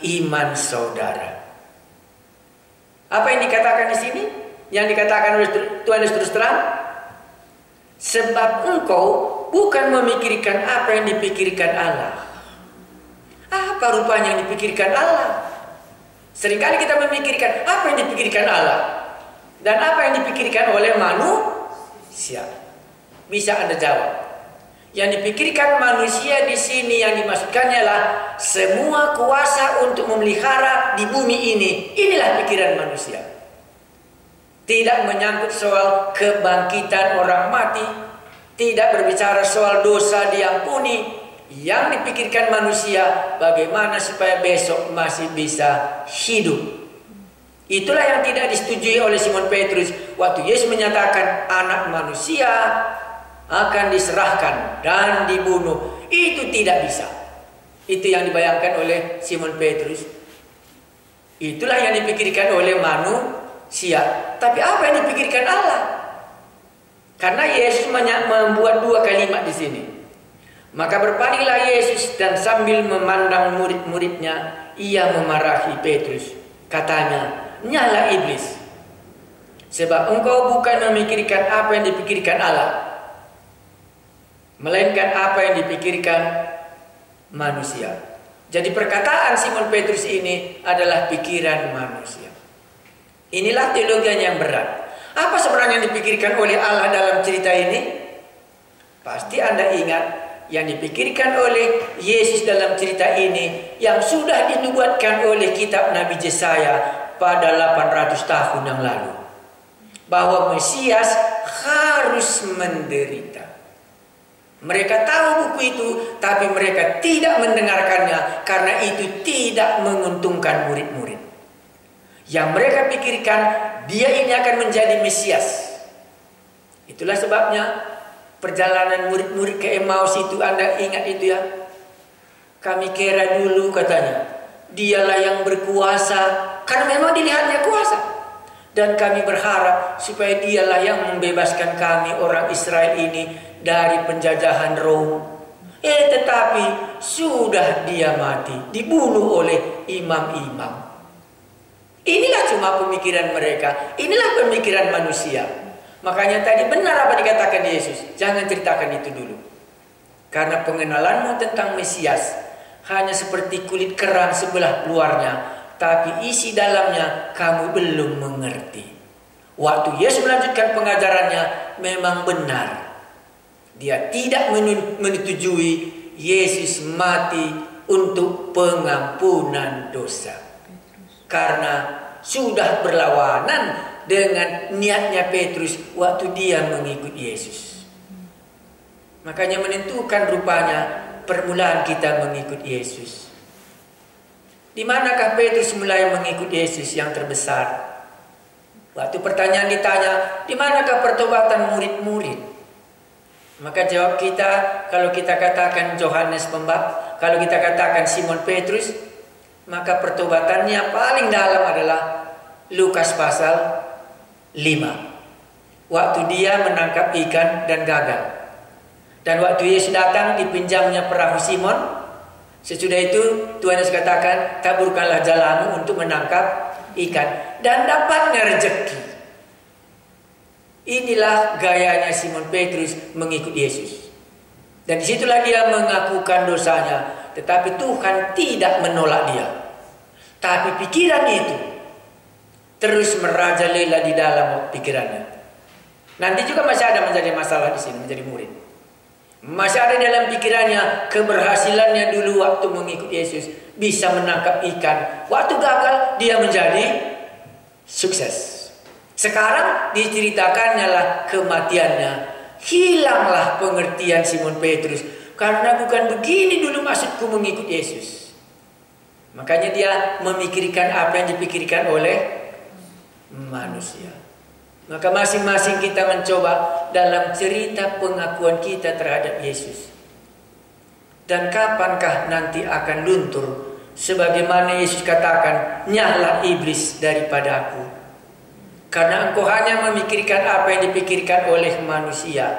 iman saudara. Apa yang dikatakan di sini? Yang dikatakan oleh Tuhan Yesus terus terang? Sebab engkau bukan memikirkan apa yang dipikirkan Allah. Apa rupanya yang dipikirkan Allah? Seringkali kita memikirkan apa yang dipikirkan Allah dan apa yang dipikirkan oleh manusia. Bisa Anda jawab? Yang dipikirkan manusia di sini yang dimaksudkannya adalah semua kuasa untuk memelihara di bumi ini. Inilah pikiran manusia. Tidak menyangkut soal kebangkitan orang mati, tidak berbicara soal dosa diampuni. Yang dipikirkan manusia bagaimana supaya besok masih bisa hidup. Itulah yang tidak disetujui oleh Simon Petrus waktu Yesus menyatakan anak manusia akan diserahkan dan dibunuh. Itu tidak bisa. Itu yang dibayangkan oleh Simon Petrus. Itulah yang dipikirkan oleh manusia. Tapi apa yang dipikirkan Allah? Karena Yesus membuat 2 kalimat di sini. Maka berpalinglah Yesus dan sambil memandang murid-muridnya, ia memarahi Petrus. Katanya, nyala iblis. Sebab engkau bukan memikirkan apa yang dipikirkan Allah, melainkan apa yang dipikirkan manusia. Jadi perkataan Simon Petrus ini adalah pikiran manusia. Inilah teologi yang berat. Apa sebenarnya yang dipikirkan oleh Allah dalam cerita ini? Pasti Anda ingat yang dipikirkan oleh Yesus dalam cerita ini yang sudah dinubuatkan oleh kitab Nabi Yesaya pada 800 tahun yang lalu. Bahwa Mesias harus menderita. Mereka tahu buku itu, tapi mereka tidak mendengarkannya karena itu tidak menguntungkan murid-murid. Yang mereka pikirkan, dia ini akan menjadi Mesias. Itulah sebabnya perjalanan murid-murid ke Emmaus itu, Anda ingat itu ya? Kami kira dulu katanya, dialah yang berkuasa, karena memang dilihatnya kuasa. Dan kami berharap supaya dialah yang membebaskan kami orang Israel ini dari penjajahan Rom. Tetapi sudah dia mati, dibunuh oleh imam-imam. Inilah cuma pemikiran mereka, inilah pemikiran manusia. Makanya tadi benar apa dikatakan Yesus, jangan ceritakan itu dulu. Karena pengenalanmu tentang Mesias hanya seperti kulit kerang sebelah luarnya, tapi isi dalamnya kamu belum mengerti. Waktu Yesus melanjutkan pengajarannya, memang benar. Dia tidak menyetujui Yesus mati untuk pengampunan dosa. Karena sudah berlawanan dengan niatnya Petrus waktu dia mengikut Yesus. Makanya menentukan rupanya permulaan kita mengikut Yesus. Di manakah Petrus mulai mengikut Yesus yang terbesar? Waktu pertanyaan ditanya, di manakah pertobatan murid-murid? Maka jawab kita, kalau kita katakan Yohanes Pembaptis, kalau kita katakan Simon Petrus, maka pertobatannya paling dalam adalah Lukas pasal 5. Waktu dia menangkap ikan dan gagal. Dan waktu Yesus datang dipinjamnya perahu Simon. Sesudah itu Tuhan Yesus katakan, taburkanlah jalamu untuk menangkap ikan dan dapatnya rezeki. Inilah gayanya Simon Petrus mengikut Yesus. Dan disitulah dia mengakukan dosanya. Tetapi Tuhan tidak menolak dia. Tapi pikiran itu terus merajalela di dalam pikirannya. Nanti juga masih ada menjadi masalah di sini, menjadi murid. Masih ada dalam pikirannya keberhasilannya dulu waktu mengikut Yesus, bisa menangkap ikan. Waktu gagal dia menjadi sukses. Sekarang diceritakannya lah kematiannya. Hilanglah pengertian Simon Petrus, karena bukan begini dulu maksudku mengikut Yesus. Makanya dia memikirkan apa yang dipikirkan oleh manusia. Maka masing-masing kita mencoba dalam cerita pengakuan kita terhadap Yesus. Dan kapankah nanti akan luntur? Sebagaimana Yesus katakan, nyahlah iblis daripada aku. Karena engkau hanya memikirkan apa yang dipikirkan oleh manusia,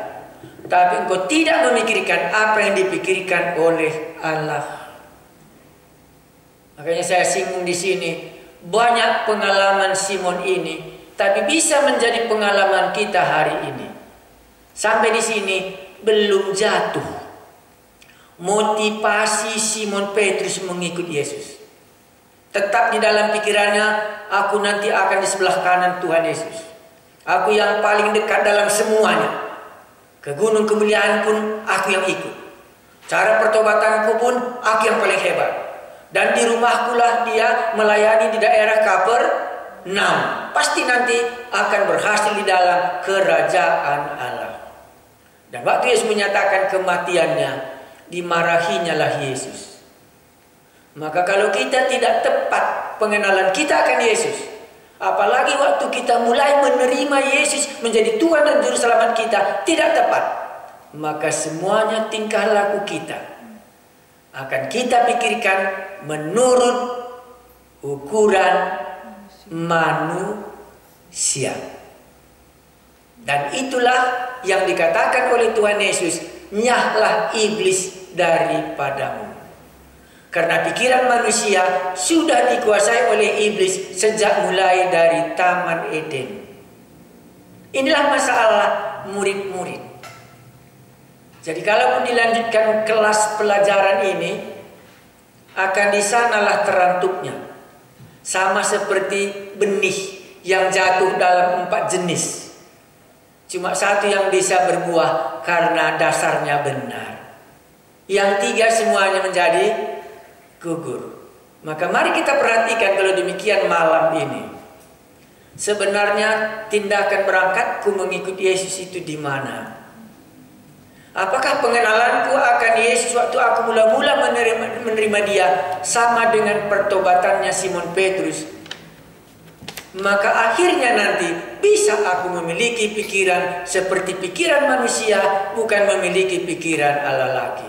tapi engkau tidak memikirkan apa yang dipikirkan oleh Allah. Makanya saya singgung di sini, banyak pengalaman Simon ini, tapi bisa menjadi pengalaman kita hari ini. Sampai di sini belum jatuh motivasi Simon Petrus mengikut Yesus. Tetap di dalam pikirannya, aku nanti akan di sebelah kanan Tuhan Yesus. Aku yang paling dekat dalam semuanya. Ke gunung kemuliaan pun aku yang ikut. Cara pertobatanku pun aku yang paling hebat. Dan di rumahku lah dia melayani di daerah Kapernaum. Pasti nanti akan berhasil di dalam kerajaan Allah. Dan waktu Yesus menyatakan kematiannya, dimarahinya lah Yesus. Maka kalau kita tidak tepat pengenalan kita akan Yesus, apalagi waktu kita mulai menerima Yesus menjadi Tuhan dan Juru Selamat kita tidak tepat, maka semuanya tingkah laku kita akan kita pikirkan menurut ukuran manusia. Dan itulah yang dikatakan oleh Tuhan Yesus, nyahlah iblis daripadamu. Karena pikiran manusia sudah dikuasai oleh iblis sejak mulai dari Taman Eden. Inilah masalah murid-murid. Jadi kalau dilanjutkan kelas pelajaran ini, akan di sanalah terantuknya. Sama seperti benih yang jatuh dalam 4 jenis. Cuma satu yang bisa berbuah karena dasarnya benar. Yang 3 semuanya menjadi gugur. Maka mari kita perhatikan kalau demikian malam ini. Sebenarnya tindakan berangkatku mengikuti Yesus itu di mana? Apakah pengenalanku akan Yesus waktu aku mula-mula menerima dia sama dengan pertobatannya Simon Petrus? Maka akhirnya nanti bisa aku memiliki pikiran seperti pikiran manusia, bukan memiliki pikiran Allah lagi.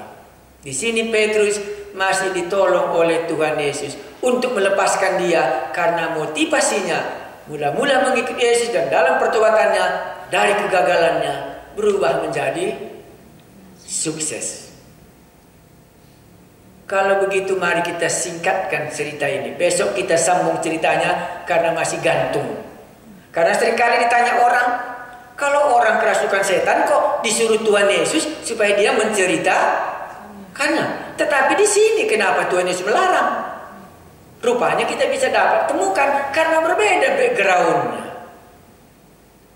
Di sini Petrus masih ditolong oleh Tuhan Yesus untuk melepaskan dia, karena motivasinya mula-mula mengikuti Yesus dan dalam pertobatannya dari kegagalannya berubah menjadi sukses. Kalau begitu mari kita singkatkan cerita ini. Besok kita sambung ceritanya karena masih gantung. Karena seringkali ditanya orang, kalau orang kerasukan setan kok disuruh Tuhan Yesus supaya dia menceritakannya. Tetapi di sini kenapa Tuhan Yesus melarang? Rupanya kita bisa dapat temukan karena berbeda backgroundnya.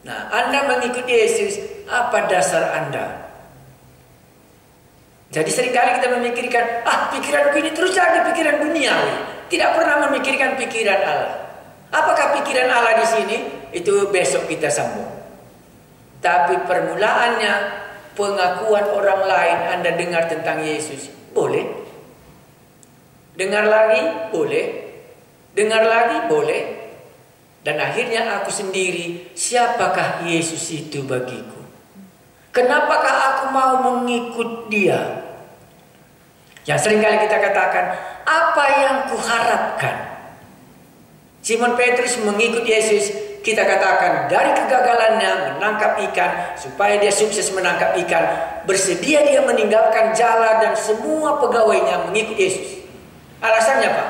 Nah, Anda mengikuti Yesus, apa dasar Anda? Jadi seringkali kita memikirkan, pikiranku ini terus jadi pikiran duniawi, tidak pernah memikirkan pikiran Allah. Apakah pikiran Allah di sini? Itu besok kita sambung. Tapi permulaannya pengakuan orang lain, Anda dengar tentang Yesus, boleh. Dengar lagi, boleh. Dengar lagi, boleh. Dan akhirnya aku sendiri, siapakah Yesus itu bagiku? Kenapakah aku mau mengikut dia? Yang seringkali kita katakan, apa yang kuharapkan? Simon Petrus mengikut Yesus, kita katakan dari kegagalannya menangkap ikan, supaya dia sukses menangkap ikan, bersedia dia meninggalkan jala dan semua pegawainya mengikut Yesus. Alasannya apa?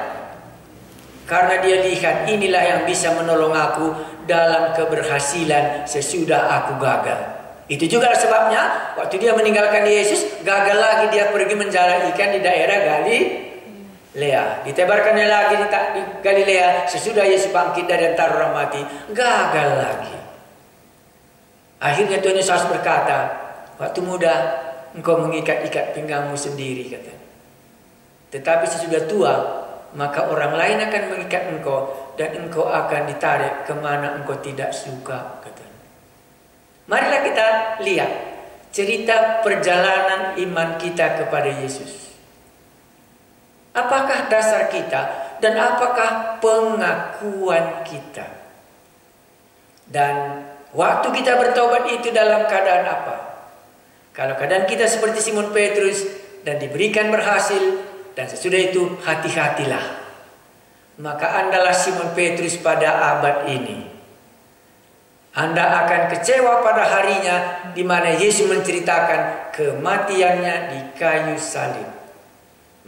Karena dia lihat inilah yang bisa menolong aku dalam keberhasilan sesudah aku gagal. Itu juga sebabnya waktu dia meninggalkan Yesus, gagal lagi dia pergi menjala ikan di daerah Galilea. Ditebarkannya lagi di Galilea sesudah Yesus bangkit dari antara orang mati, gagal lagi. Akhirnya Tuhan Yesus berkata, waktu muda engkau mengikat-ikat pinggangmu sendiri, kata. Tetapi sesudah tua, maka orang lain akan mengikat engkau dan engkau akan ditarik kemana engkau tidak suka, kata. Marilah kita lihat cerita perjalanan iman kita kepada Yesus. Apakah dasar kita dan apakah pengakuan kita? Dan waktu kita bertobat itu dalam keadaan apa? Kalau keadaan kita seperti Simon Petrus dan diberikan berhasil, dan sesudah itu hati-hatilah. Maka andalah Simon Petrus pada abad ini. Anda akan kecewa pada harinya di mana Yesus menceritakan kematiannya di kayu salib.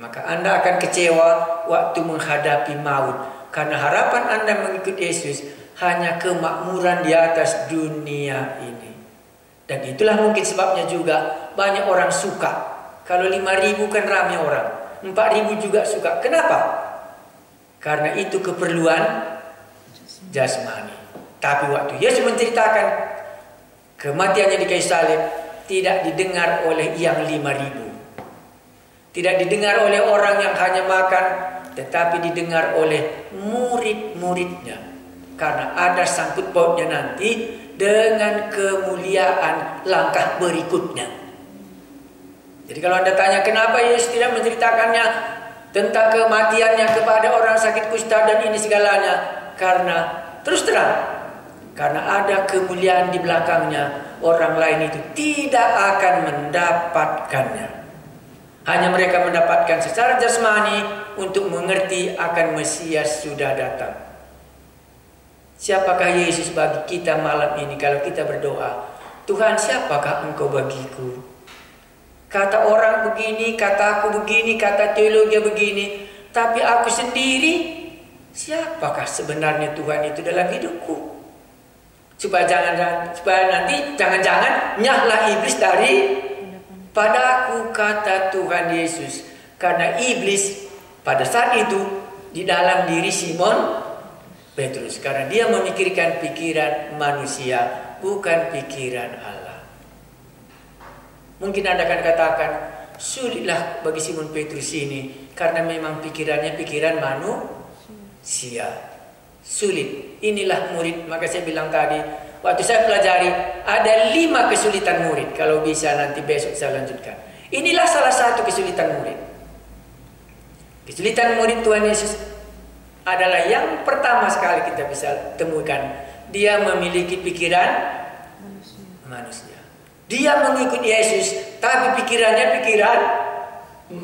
Maka Anda akan kecewa waktu menghadapi maut, karena harapan Anda mengikut Yesus hanya kemakmuran di atas dunia ini. Dan itulah mungkin sebabnya juga banyak orang suka. Kalau 5.000 kan ramai orang, 4.000 juga suka. Kenapa? Karena itu keperluan jasmani. Tapi waktu Yesus menceritakan kematiannya di kayu salib, tidak didengar oleh yang 5.000. Tidak didengar oleh orang yang hanya makan, tetapi didengar oleh murid-muridnya. Karena ada sangkut pautnya nanti dengan kemuliaan langkah berikutnya. Jadi kalau Anda tanya kenapa Yesus tidak menceritakannya tentang kematiannya kepada orang sakit kusta dan ini segalanya, karena terus terang, karena ada kemuliaan di belakangnya, orang lain itu tidak akan mendapatkannya. Hanya mereka mendapatkan secara jasmani untuk mengerti akan Mesias sudah datang. Siapakah Yesus bagi kita malam ini kalau kita berdoa, Tuhan siapakah engkau bagiku? Kata orang begini, kata aku begini, kata teologi begini, tapi aku sendiri, siapakah sebenarnya Tuhan itu dalam hidupku? Supaya nanti jangan-jangan nyahlah iblis dari padaku, kata Tuhan Yesus. Karena iblis pada saat itu di dalam diri Simon Petrus, karena dia memikirkan pikiran manusia, bukan pikiran Allah. Mungkin Anda akan katakan, sulitlah bagi Simon Petrus ini, karena memang pikirannya pikiran manusia. Sulit. Inilah murid. Maka saya bilang tadi, waktu saya pelajari, ada 5 kesulitan murid. Kalau bisa nanti besok saya lanjutkan. Inilah salah satu kesulitan murid. Kesulitan murid Tuhan Yesus adalah yang pertama sekali kita bisa temukan. Dia memiliki pikiran manusia. Dia mengikut Yesus, tapi pikirannya pikiran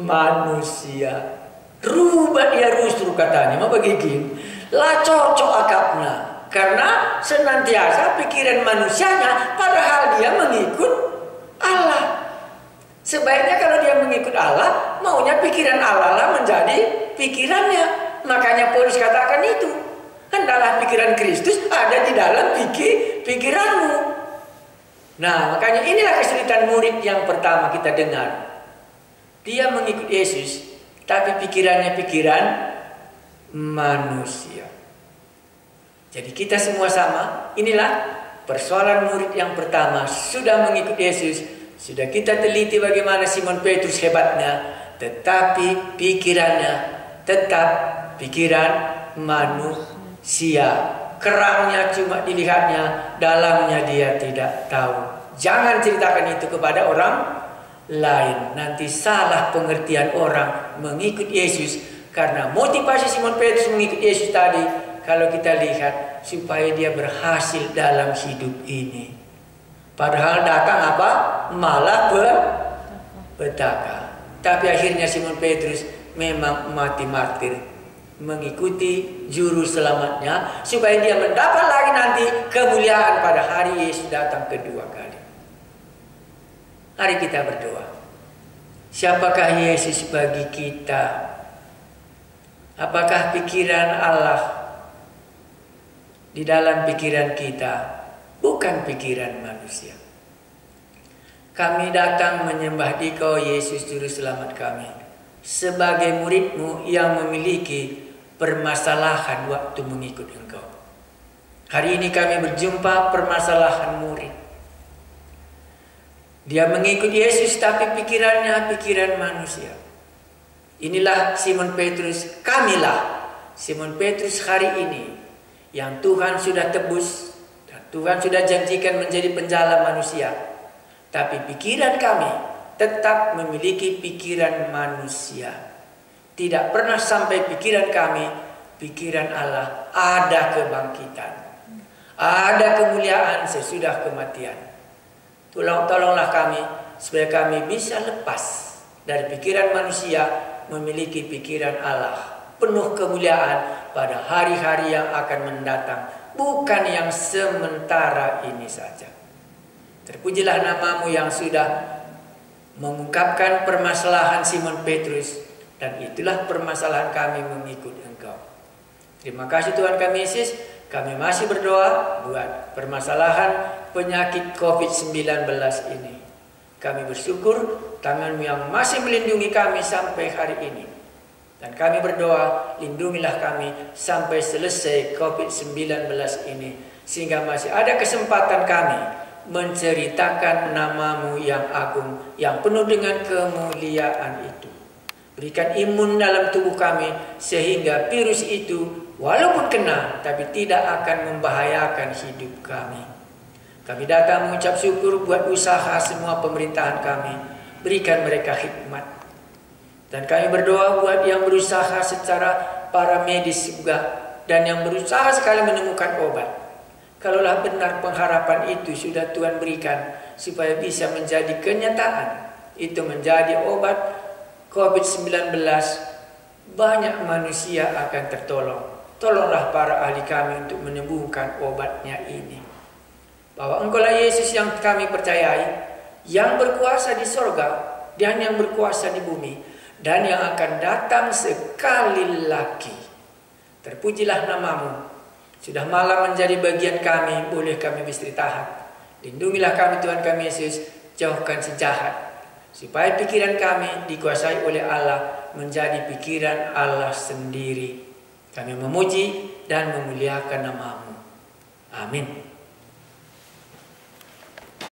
manusia. Rubah dia rusru katanya, mau begini. Lah cocok akapnya. Karena senantiasa pikiran manusianya, padahal dia mengikut Allah. Sebaiknya kalau dia mengikut Allah, maunya pikiran Allah lah menjadi pikirannya. Makanya Paulus katakan itu, hendaklah pikiran Kristus ada di dalam pikiranmu. Nah, makanya inilah kesulitan murid yang pertama kita dengar. Dia mengikut Yesus, tapi pikirannya pikiran manusia. Jadi kita semua sama. Inilah persoalan murid yang pertama. Sudah mengikut Yesus, sudah kita teliti bagaimana Simon Petrus hebatnya, tetapi pikirannya tetap pikiran manusia. Kerangnya cuma dilihatnya, dalamnya dia tidak tahu. Jangan ceritakan itu kepada orang lain. Nanti salah pengertian orang mengikut Yesus. Karena motivasi Simon Petrus mengikut Yesus tadi, kalau kita lihat, supaya dia berhasil dalam hidup ini. Padahal datang apa? Malah petaka. Tapi akhirnya Simon Petrus memang mati martir, mengikuti juru selamatnya, supaya dia mendapat lagi nanti kemuliaan pada hari Yesus datang kedua kali. Mari kita berdoa. Siapakah Yesus bagi kita? Apakah pikiran Allah di dalam pikiran kita? Bukan pikiran manusia. Kami datang menyembah Dikau Yesus Juru Selamat kami, sebagai murid-Mu yang memiliki permasalahan waktu mengikut Engkau. Hari ini kami berjumpa permasalahan murid. Dia mengikut Yesus tapi pikirannya pikiran manusia. Inilah Simon Petrus, kamilah Simon Petrus hari ini yang Tuhan sudah tebus dan Tuhan sudah janjikan menjadi penjala manusia. Tapi pikiran kami tetap memiliki pikiran manusia. Tidak pernah sampai pikiran kami, pikiran Allah, ada kebangkitan, ada kemuliaan sesudah kematian. Tolonglah kami supaya kami bisa lepas dari pikiran manusia, memiliki pikiran Allah, penuh kemuliaan pada hari-hari yang akan mendatang, bukan yang sementara ini saja. Terpujilah nama-Mu yang sudah mengungkapkan permasalahan Simon Petrus, dan itulah permasalahan kami mengikut Engkau. Terima kasih Tuhan kami Yesus. Kami masih berdoa buat permasalahan penyakit COVID-19 ini. Kami bersyukur tangan-Mu yang masih melindungi kami sampai hari ini. Dan kami berdoa, lindungilah kami sampai selesai COVID-19 ini, sehingga masih ada kesempatan kami menceritakan nama-Mu yang agung, yang penuh dengan kemuliaan itu. Berikan imun dalam tubuh kami, sehingga virus itu walaupun kena, tapi tidak akan membahayakan hidup kami. Kami datang mengucap syukur buat usaha semua pemerintahan kami. Berikan mereka hikmat. Dan kami berdoa buat yang berusaha secara para medis juga, dan yang berusaha sekali menemukan obat. Kalaulah benar pengharapan itu sudah Tuhan berikan, supaya bisa menjadi kenyataan, itu menjadi obat COVID-19, banyak manusia akan tertolong. Tolonglah para ahli kami untuk menyembuhkan obatnya ini. Bahwa Engkaulah Yesus yang kami percayai, yang berkuasa di sorga dan yang berkuasa di bumi, dan yang akan datang sekali lagi. Terpujilah nama-Mu. Sudah malam menjadi bagian kami, boleh kami beristirahat. Lindungilah kami Tuhan kami Yesus, jauhkan si jahat, supaya pikiran kami dikuasai oleh Allah, menjadi pikiran Allah sendiri. Kami memuji dan memuliakan nama-Mu. Amin.